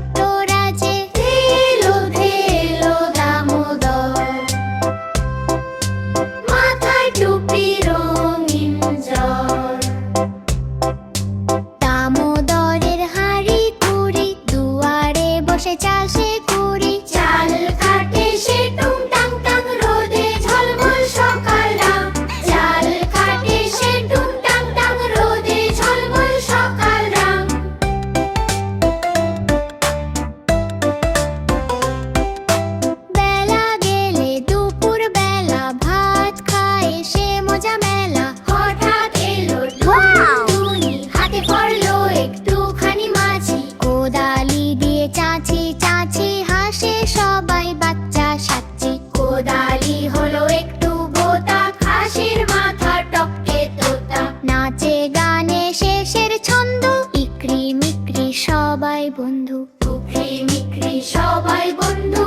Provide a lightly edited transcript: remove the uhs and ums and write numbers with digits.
ছোট্ট রাজে। ধেলো ধেলো দামোদর, মাথায় টুপি রঙিন জ্বর। দামোদরের হাঁড়ি কুড়ি, দুয়ারে বসে চাল সে কুড়ি। চাল কাটে সে টুং টাং টাং, রোদে ঝলমল সকাল রাম। চাল কাটে সে টুং টাং টাং, রোদে ঝলমল সকাল রাম। বেলা গেলে দুপুর বেলা, ভাত খায় সে মজা মেলা। হঠাৎ এলো টুনটুনি, হাতে পড়লো একটুখানি মাছি। কোদালি দিয়ে চাচি চাচি, হাসে সবাই বাচ্চা সাচ্চি। কোদালি হলো একটু বোতা, খাসির মাথা টপকে তোতা। নাচে গানে শেষের ছন্দ, ইকরি মিকরি সবাই বন্ধু। উকরি মিকরি সবাই বন্ধু।